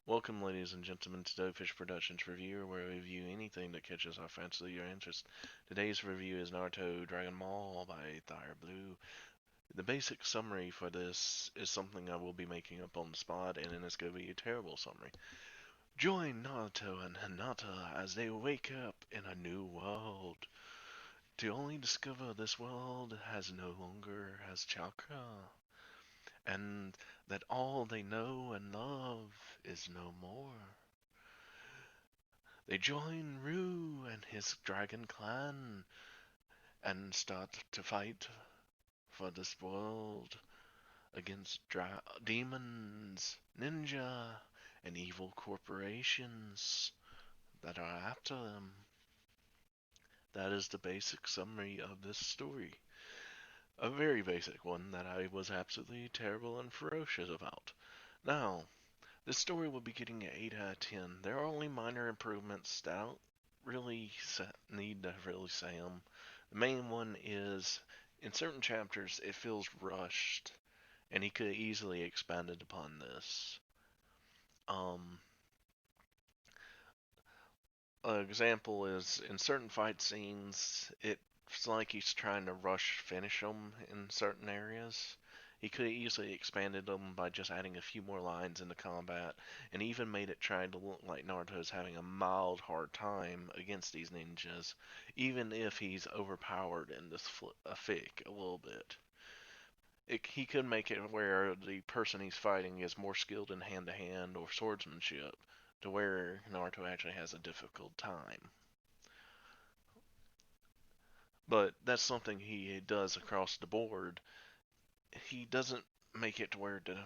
Welcome, ladies and gentlemen, to Fish Productions Review, where we review anything that catches our fancy or interest. Today's review is Naruto Dragon Ball by Thayerblue1. The basic summary for this is something I will be making up on the spot, and then it's going to be a terrible summary. Join Naruto and Hinata as they wake up in a new world, to only discover this world has no longer has chakra, and that all they know and love is no more. They join Rue and his dragon clan and start to fight for this world against demons, ninja, and evil corporations that are after them. That is the basic summary of this story. A very basic one that I was absolutely terrible and ferocious about. Now, this story will be getting an 8 out of 10. There are only minor improvements that I don't really need to really say them. The main one is in certain chapters it feels rushed, and he could have easily expanded upon this. Um, an example is in certain fight scenes, it's like he's trying to rush finish them in certain areas. He could have easily expanded them by just adding a few more lines into combat, and even made it try to look like Naruto's having a mild hard time against these ninjas, even if he's overpowered in this fic a little bit. He could make it where the person he's fighting is more skilled in hand-to-hand or swordsmanship, to where Naruto actually has a difficult time. But that's something he does across the board. He doesn't make it to where the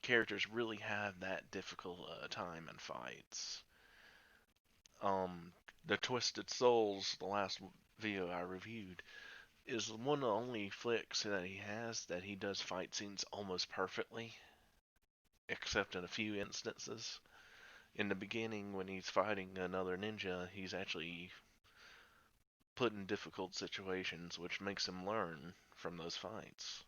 characters really have that difficult time in fights. The Twisted Souls, the last video I reviewed, is one of the only flicks that he has that he does fight scenes almost perfectly, except in a few instances. In the beginning, when he's fighting another ninja, he's actually put in difficult situations, which makes him learn from those fights.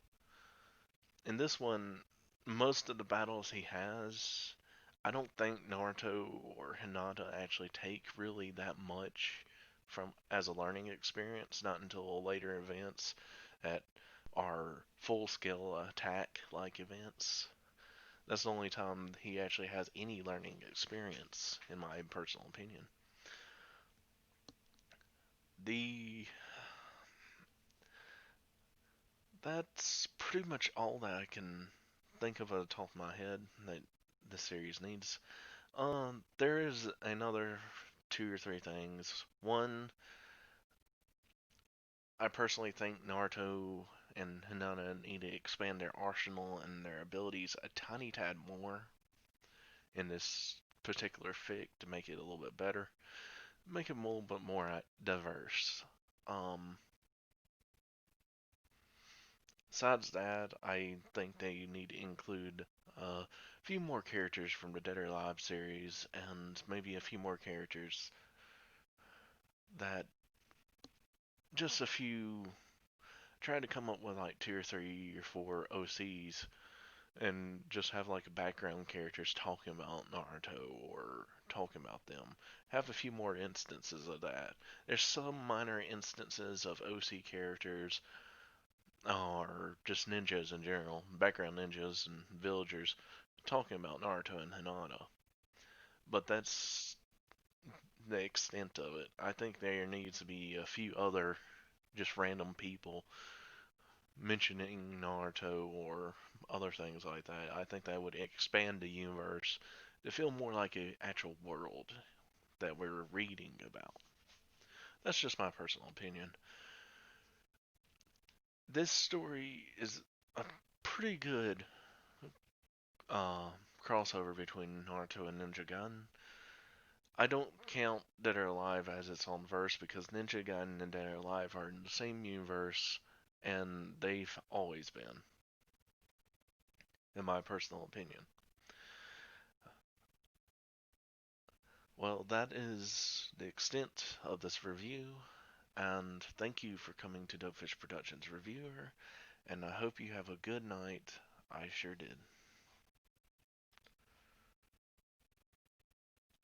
In this one, most of the battles he has, I don't think Naruto or Hinata actually take really that much from as a learning experience, not until later events that are full scale attack like events. That's the only time he actually has any learning experience, in my personal opinion. The That's pretty much all that I can think of at the top of my head that the series needs. There is another two or three things. One, I personally think Naruto and Hinata need to expand their arsenal and their abilities a tiny tad more in this particular fic to make it a little bit better, make it a little bit more diverse. Um, Besides that, I think they need to include a few more characters from the Dead or Alive series, and maybe a few more characters that just a few. Try to come up with like two or three or four OCs and just have like background characters talking about Naruto or talking about them. Have a few more instances of that. There's some minor instances of OC characters or just ninjas in general, background ninjas and villagers talking about Naruto and Hinata. But that's the extent of it. I think there needs to be a few other just random people mentioning Naruto or other things like that. I think that would expand the universe to feel more like an actual world that we're reading about. That's just my personal opinion. This story is a pretty good uh, crossover between Naruto and Ninja Gaiden. I don't count Dead or Alive as its own verse because Ninja Gaiden and Dead or Alive are in the same universe and they've always been, in my personal opinion. Well, that is the extent of this review, and thank you for coming to Dopefish Productions Reviewer, and I hope you have a good night. I sure did.